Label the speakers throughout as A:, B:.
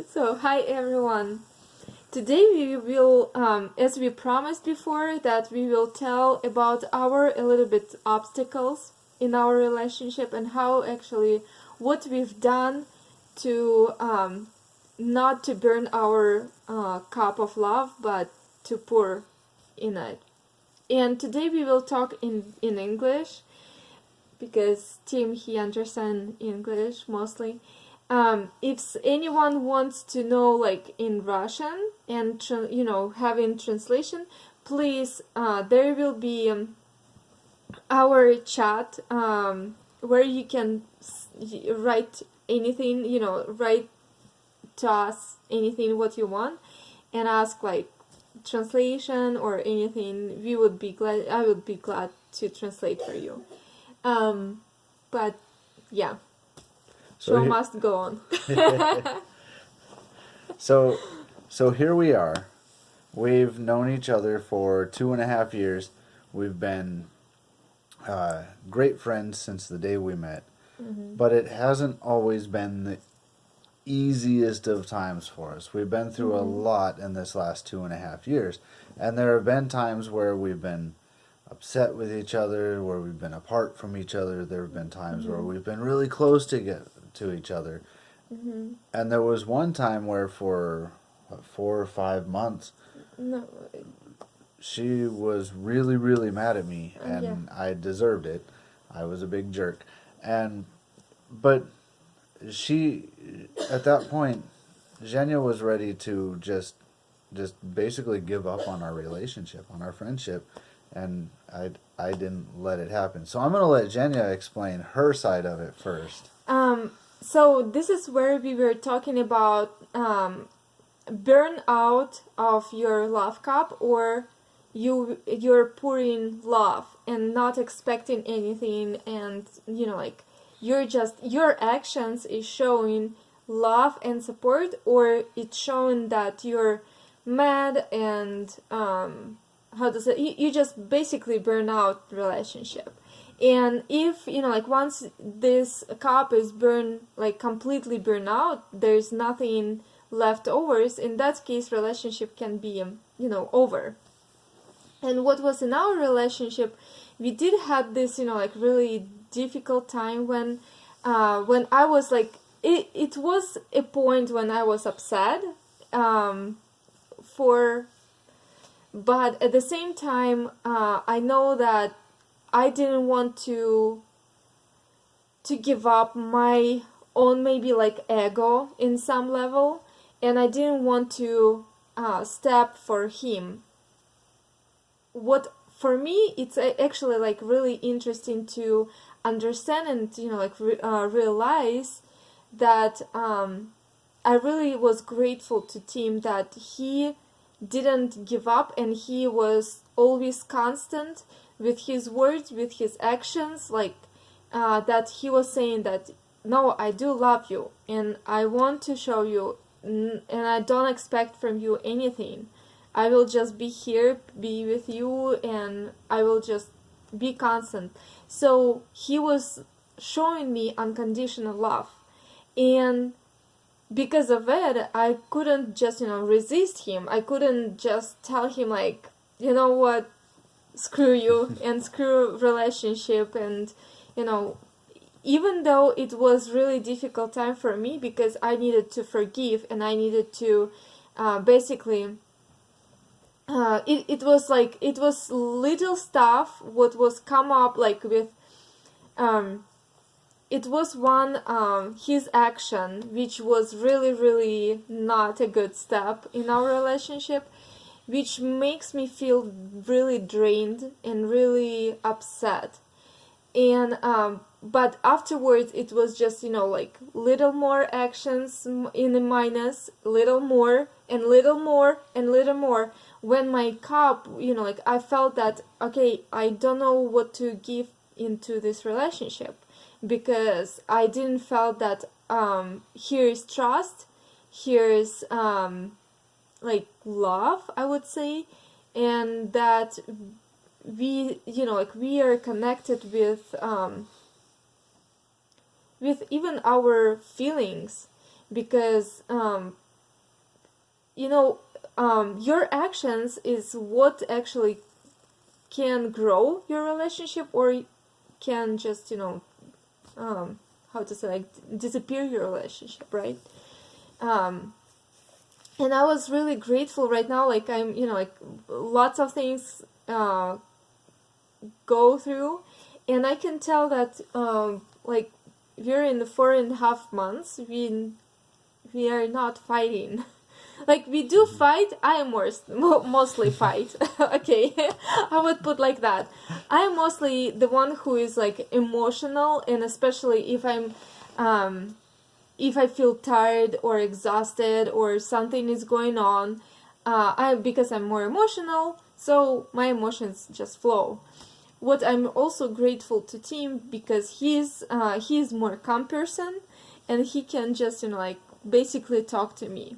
A: So, hi everyone. Today we will, as we promised before, that we will tell about our a little bit obstacles in our relationship and how actually what we've done to not to burn our cup of love, but to pour in it. And today we will talk in English because Tim he understands English mostly. If anyone wants to know like in Russian and having translation, please there will be our chat where you can write anything, write to us anything what you want and ask like translation or anything. I would be glad to translate for you. But yeah. Show must go on.
B: So here we are. We've known each other for 2.5 years. We've been great friends since the day we met. Mm-hmm. But it hasn't always been the easiest of times for us. We've been through a lot in this last 2.5 years. And there have been times where we've been upset with each other, where we've been apart from each other. There have been times where we've been really close to each other. Mm-hmm. And there was one time where for 4 or 5 months, she was really, really mad at me, and I deserved it. I was a big jerk. But she, at that point, Zhenya was ready to just basically give up on our relationship, on our friendship, and I didn't let it happen. So I'm going to let Zhenya explain her side of it first.
A: So this is where we were talking about burn out of your love cup, or you're pouring love and not expecting anything, and your actions is showing love and support, or it's showing that you're mad and you just basically burn out relationship. And if once this cup is completely burned out, there's nothing left over. In that case, relationship can be over. And what was in our relationship, we did have this really difficult time when I was it was a point when I was upset but at the same time I know that I didn't want to give up my own maybe ego in some level, and I didn't want to step for him. What for me it's actually really interesting to understand and realize that I really was grateful to Tim that he didn't give up, and he was always constant with his words, with his actions, that he was saying that, no, I do love you, and I want to show you, and I don't expect from you anything. I will just be here, be with you, and I will just be constant. So he was showing me unconditional love, and because of it, I couldn't just, resist him. I couldn't just tell him you know what, screw you and screw relationship. And even though it was really difficult time for me, because I needed to forgive and I needed to basically it was little stuff what was come up with it was one his action which was really, really not a good step in our relationship, which makes me feel really drained and really upset. And but afterwards it was just little more actions in a minus, little more and little more and little more, when my cup I felt that, okay, I don't know what to give into this relationship, because I didn't felt that here is trust, here is love, I would say, and that we we are connected with even our feelings, because your actions is what actually can grow your relationship, or can just how to say, like, disappear your relationship, right? And I was really grateful right now, like, I'm like, lots of things go through, and I can tell that like, we're in the 4.5 months, we are not fighting. Like, we do fight, I mostly fight. Okay, I would put like that. I am mostly the one who is, like, emotional, and especially if I feel tired or exhausted or something is going on, because I'm more emotional, so my emotions just flow. What I'm also grateful to Tim, because he's more calm person, and he can just like, basically talk to me.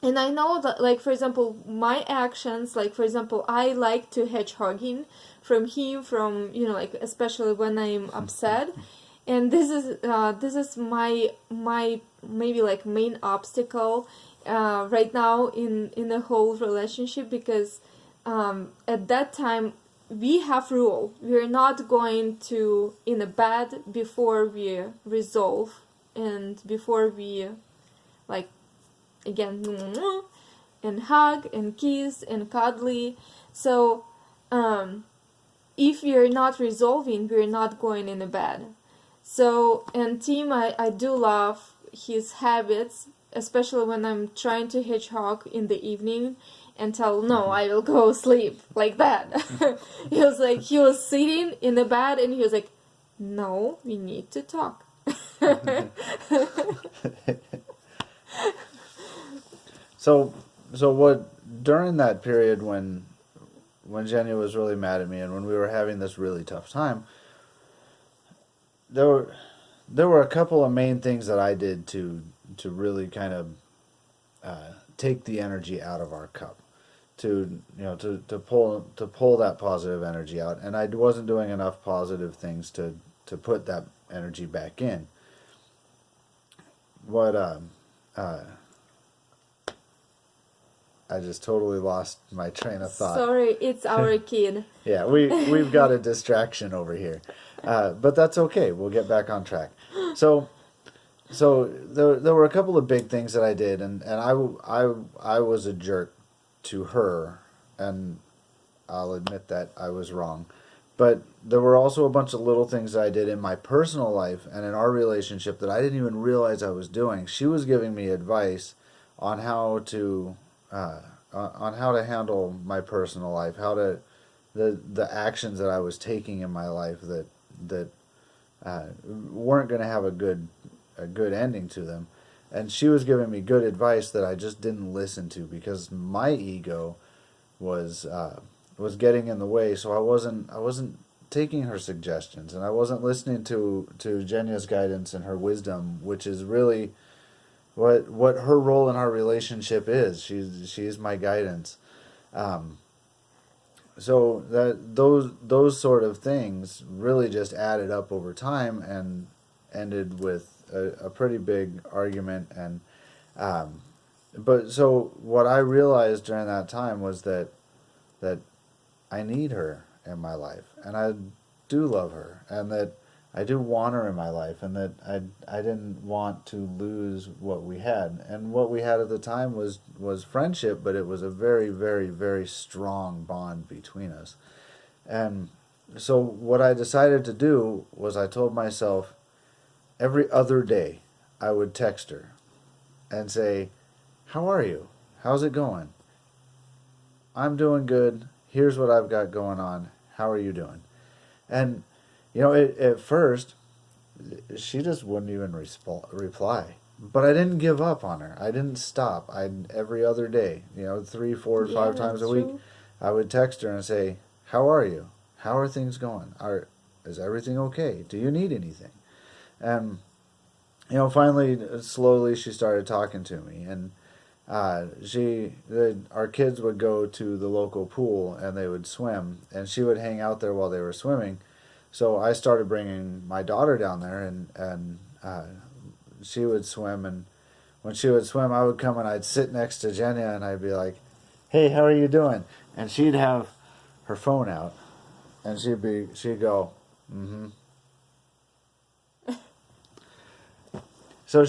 A: And I know that, like, for example, my actions, like, for example, I like to hedgehogging from him, from like, especially when I'm upset, and this is my maybe, like, main obstacle right now in the whole relationship, because at that time we have rule. We're not going to in a bed before we resolve, and before we, like, again, and hug and kiss and cuddly. So if we're not resolving, we're not going in a bed. So, and Tim, I do love his habits, especially when I'm trying to hedgehog in the evening and tell, no, I will go sleep, like that. He was sitting in the bed, and he was like, no, we need to talk.
B: So what, during that period when Jenny was really mad at me, and when we were having this really tough time, there were a couple of main things that I did to really kind of take the energy out of our cup, to pull that positive energy out, and I wasn't doing enough positive things to put that energy back in. What I just totally lost my train of thought.
A: Sorry, it's our kid.
B: Yeah, we've got a distraction over here, but that's okay. We'll get back on track. So there were a couple of big things that I did, and I was a jerk to her, and I'll admit that I was wrong. But there were also a bunch of little things that I did in my personal life and in our relationship that I didn't even realize I was doing. She was giving me advice on how to handle my personal life, the actions that I was taking in my life that weren't going to have a good ending to them. And she was giving me good advice that I just didn't listen to, because my ego was getting in the way. So I wasn't taking her suggestions, and I wasn't listening to Jenya's guidance and her wisdom, which is really what her role in our relationship is. She's my guidance. So those sort of things really just added up over time and ended with a pretty big argument. And but so what I realized during that time was that I need her in my life, and I do love her, and that I do want her in my life, and that I didn't want to lose what we had. And what we had at the time was friendship, but it was a very, very, very strong bond between us. And so what I decided to do was, I told myself every other day I would text her and say, how are you? How's it going? I'm doing good. Here's what I've got going on. How are you doing? And at first, she just wouldn't even reply. But I didn't give up on her. I didn't stop. Every other day, 3, 4, 5 times a week, I would text her and say, how are you? How are things going? Is everything okay? Do you need anything? And, finally, slowly, she started talking to me. And our kids would go to the local pool, and they would swim. And she would hang out there while they were swimming. So I started bringing my daughter down there, and would swim, and when she would swim, I would come and I'd sit next to Jenny, and I'd be like, "Hey, how are you doing?" And she'd have her phone out, and she'd go, "Mm-hmm." So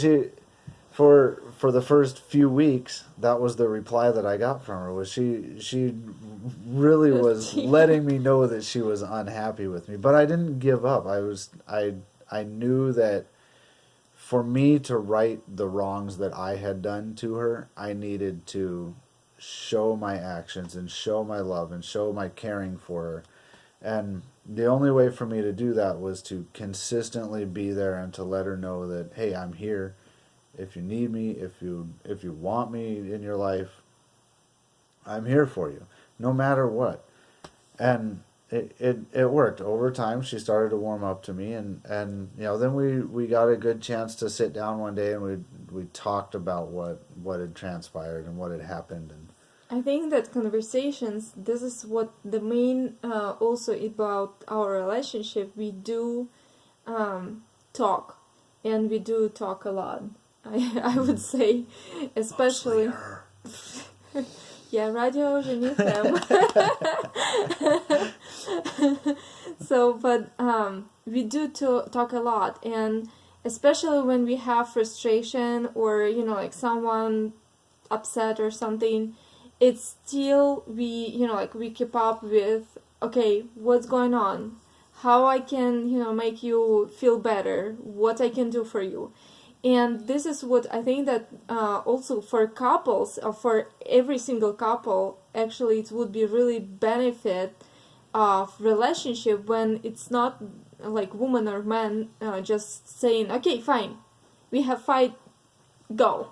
B: for the first few weeks, that was the reply that I got from her. Was she really was letting me know that she was unhappy with me, but I didn't give up. I knew that for me to right the wrongs that I had done to her, I needed to show my actions and show my love and show my caring for her. And the only way for me to do that was to consistently be there and to let her know that, hey, I'm here. If you need me, if you want me in your life, I'm here for you, no matter what. And it worked. Over time, she started to warm up to me, and then we got a good chance to sit down one day, and we talked about what had transpired and what had happened. And
A: I think that conversations, this is what the main, also about our relationship, we do talk, and we do talk a lot. I would say, especially... Yeah, radio женихом. So, but we do talk a lot, and especially when we have frustration or, like someone upset or something, it's still we keep up with, okay, what's going on, how I can make you feel better, what I can do for you. And this is what I think that also for couples, or for every single couple, actually it would be really benefit of relationship when it's not like woman or man just saying, okay, fine, we have fight, go.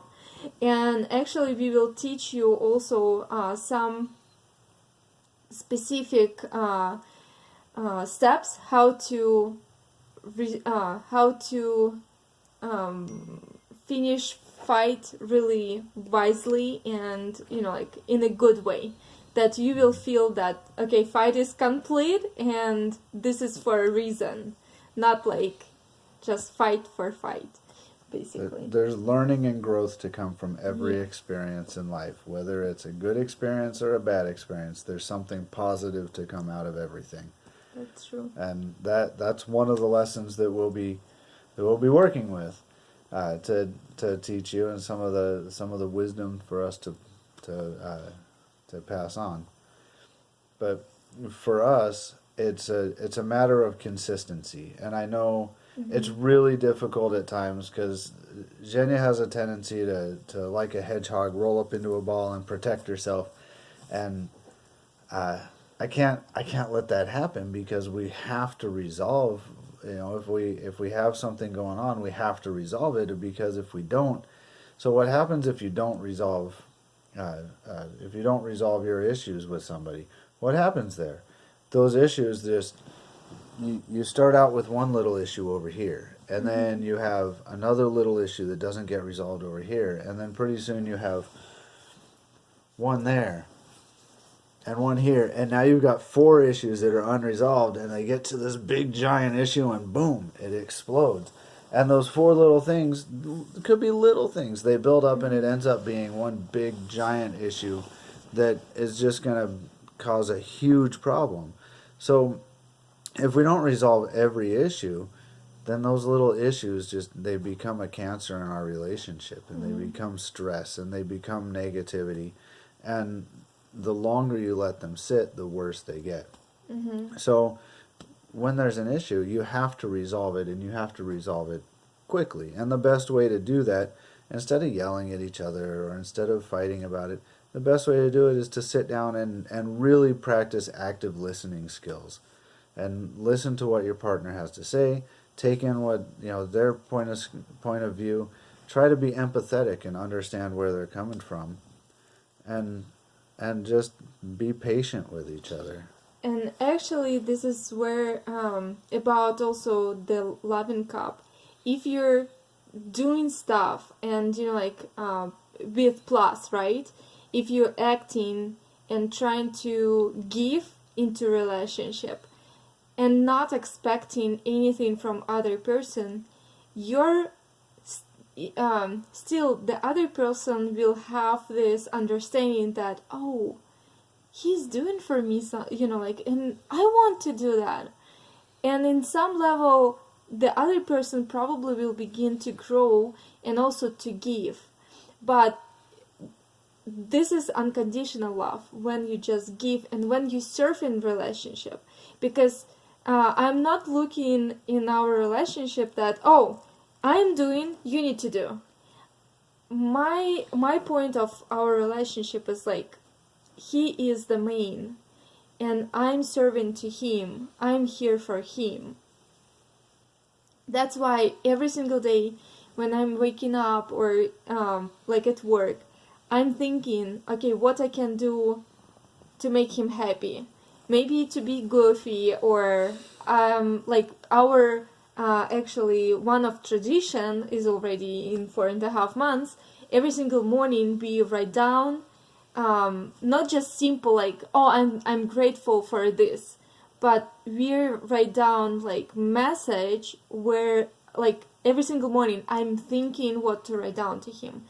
A: And actually we will teach you also some specific steps how to finish fight really wisely and like in a good way, that you will feel that, okay, fight is complete and this is for a reason, not like just fight for fight, basically.
B: There's learning and growth to come from every experience in life, whether it's a good experience or a bad experience. There's something positive to come out of everything.
A: That's true.
B: And that's one of the lessons that we'll be working with to teach you, and some of the wisdom for us to pass on. But for us, it's a matter of consistency, and I know it's really difficult at times because Zhenya has a tendency to like a hedgehog roll up into a ball and protect herself, and I can't let that happen, because we have to resolve. If we have something going on, we have to resolve it, because if we don't, so what happens if you don't resolve your issues with somebody? What happens there? Those issues just, you start out with one little issue over here, and then you have another little issue that doesn't get resolved over here, and then pretty soon you have one there and one here, and now you've got 4 issues that are unresolved, and they get to this big giant issue, and boom, it explodes. And those 4 little things could be little things. They build up, and it ends up being one big giant issue that is just going to cause a huge problem. So if we don't resolve every issue, then those little issues they become a cancer in our relationship, and they become stress, and they become negativity, and the longer you let them sit, the worse they get. So when there's an issue, you have to resolve it, and you have to resolve it quickly. And the best way to do that, instead of yelling at each other or instead of fighting about it, the best way to do it is to sit down and really practice active listening skills, and listen to what your partner has to say, take in what their point of view, try to be empathetic and understand where they're coming from, and just be patient with each other.
A: And actually, this is where about also the loving cup. If you're doing stuff and with plus, right? If you're acting and trying to give into relationship and not expecting anything from other person, you're still the other person will have this understanding that, oh, he's doing for me, so, like, and I want to do that. And in some level, the other person probably will begin to grow and also to give. But this is unconditional love, when you just give and when you serve in relationship. Because I'm not looking in our relationship that, oh, I'm doing, you need to do. My point of our relationship is like, he is the main, and I'm serving to him. I'm here for him. That's why every single day when I'm waking up or like at work, I'm thinking, okay, what I can do to make him happy. Maybe to be goofy, or like our actually one of tradition is already in 4.5 months. Every single morning we write down, not just simple like, oh, I'm grateful for this, but we write down like message where like every single morning I'm thinking what to write down to him.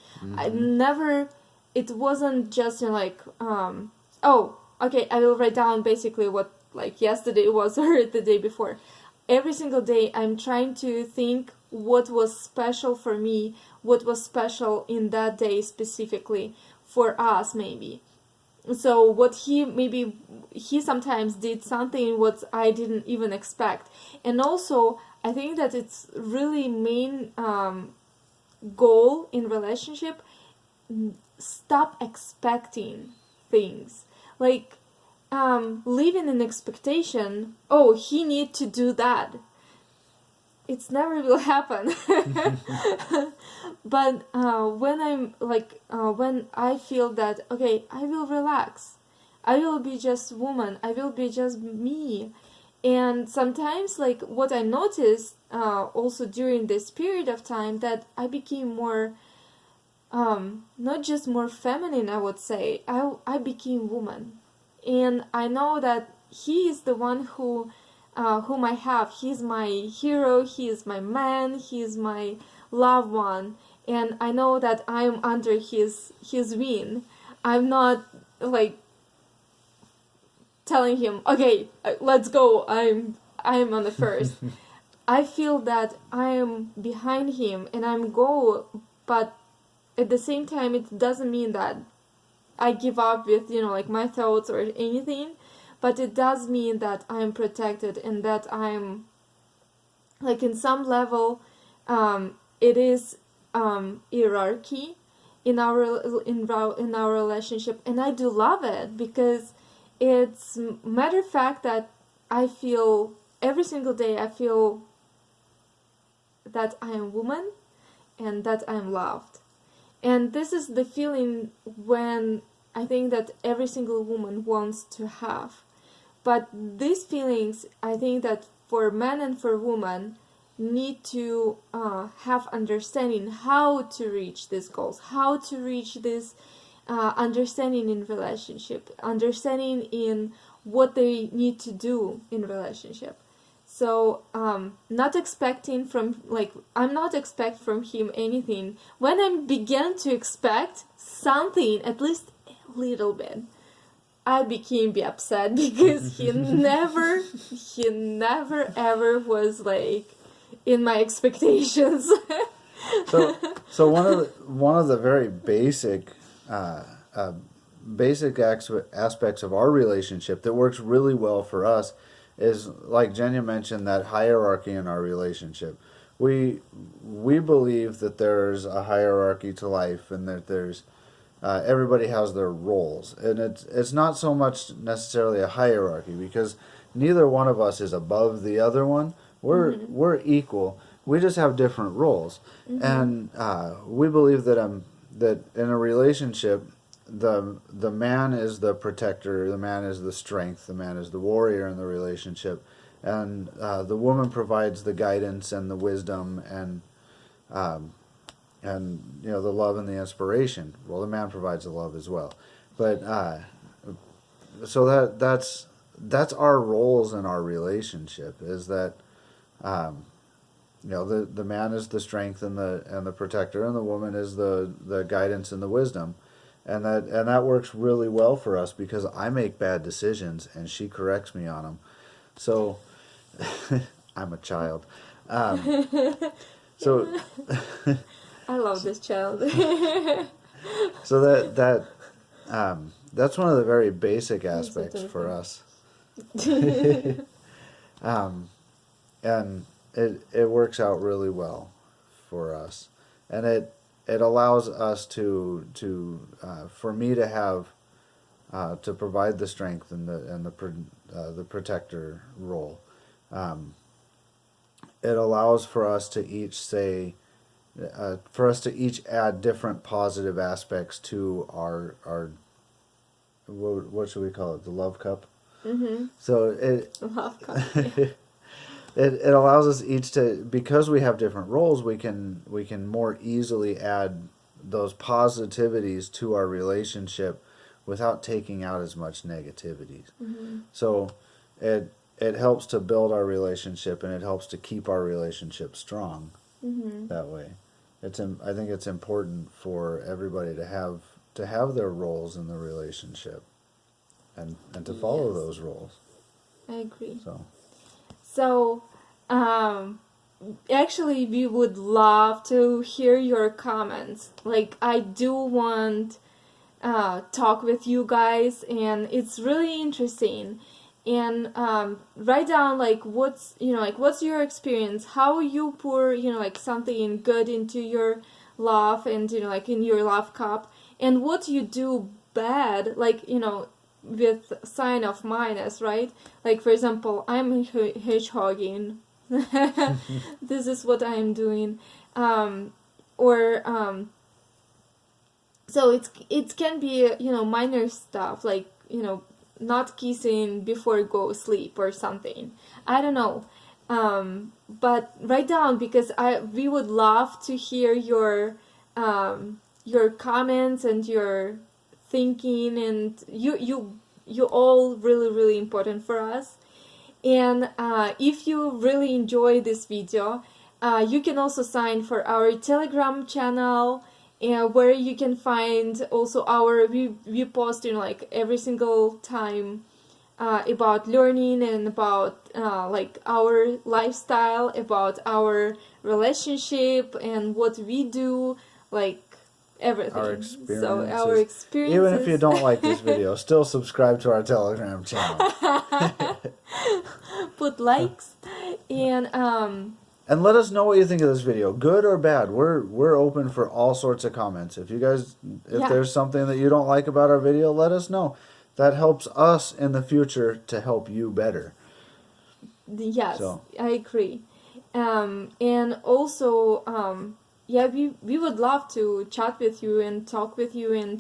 A: It wasn't just like, oh, okay, I will write down basically what like yesterday was or the day before. Every single day I'm trying to think what was special for me, what was special in that day specifically for us maybe. So what he sometimes did something what I didn't even expect. And also I think that it's really main goal in relationship, stop expecting things. Like living in expectation, oh, he need to do that. It's never will happen. But when I'm like, when I feel that, okay, I will relax, I will be just woman, I will be just me. And sometimes like what I noticed also during this period of time, that I became more not just more feminine, I would say, I became woman. And I know that he is the one whom I have. He's my hero, he is my man, he is my loved one. And I know that I'm under his wing. I'm not like telling him, okay, let's go, I'm on the first. I feel that I'm behind him and I'm go, but at the same time it doesn't mean that I give up with, like my thoughts or anything, but it does mean that I'm protected and that I'm, like in some level, it is hierarchy in our relationship, and I do love it because it's matter of fact that I feel every single day I feel that I am woman and that I am loved. And this is the feeling when I think that every single woman wants to have. But these feelings, I think that for men and for women, need to have understanding how to reach these goals, how to reach this understanding in relationship, understanding in what they need to do in relationship. So not expecting from, like, I'm not expect from him anything. When I began to expect something, at least a little bit, I became be upset because he never ever was like in my expectations.
B: So one of the very basic aspects of our relationship that works really well for us is, like Jenya mentioned, that hierarchy in our relationship. We believe that there's a hierarchy to life, and that there's everybody has their roles, and it's not so much necessarily a hierarchy, because neither one of us is above the other one. We're equal. We just have different roles, and we believe that that in a relationship, the man is the protector, the man is the strength, the man is the warrior in the relationship, and the woman provides the guidance and the wisdom and the love and the inspiration. Well, the man provides the love as well, but so that's our roles in our relationship, is that the man is the strength and the protector, and the woman is the guidance and the wisdom, and that works really well for us because I make bad decisions and she corrects me on them. So I'm a child. So
A: I love this child.
B: so that's one of the very basic aspects for us. And it works out really well for us, and it allows us to for me to have to provide the strength and the protector role. It allows for us to each add different positive aspects to our what should we call it, the love cup.
A: Mm-hmm.
B: So it
A: Love cup. Yeah.
B: It allows us each to, because we have different roles, we can more easily add those positivities to our relationship without taking out as much negativities.
A: Mm-hmm.
B: So it helps to build our relationship, and it helps to keep our relationship strong.
A: Mm-hmm.
B: That way. I think it's important for everybody to have their roles in the relationship and to follow those roles.
A: I agree.
B: So
A: actually, we would love to hear your comments. Like, I do want talk with you guys, and it's really interesting. And write down what's your experience, how you pour something good into your love, and in your love cup, and what you do bad, with sign of minus, right? Like, for example, I'm hedgehogging. This is what I am doing. So it can be minor stuff, like not kissing before go sleep or something. I don't know. But write down, because we would love to hear your comments and your thinking, and you all really, really important for us. And if you really enjoy this video, you can also sign for our Telegram channel, where you can find also we post every single time about learning and about our lifestyle, about our relationship and what we do, everything.
B: our experiences.
A: So our experiences.
B: Even if you don't like this video, still subscribe to our Telegram channel.
A: Put likes
B: and let us know what you think of this video, good or bad. We're open for all sorts of comments. If there's something that you don't like about our video, let us know. That helps us in the future to help you better.
A: Yes, I agree. And also, we would love to chat with you and talk with you and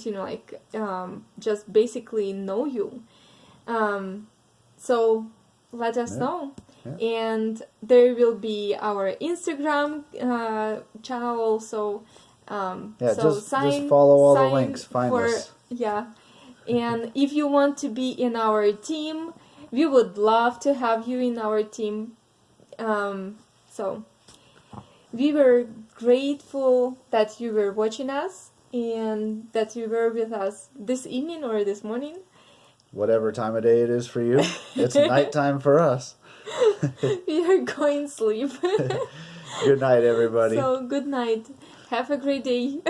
A: just basically know you. So let us know. Yeah. And there will be our Instagram channel also.
B: Just follow all the links. Find us.
A: Yeah. And if you want to be in our team, we would love to have you in our team. So we were grateful that you were watching us and that you were with us this evening or this morning.
B: Whatever time of day it is for you, it's nighttime for us.
A: We are going to sleep.
B: Good night, everybody.
A: So, good night. Have a great day.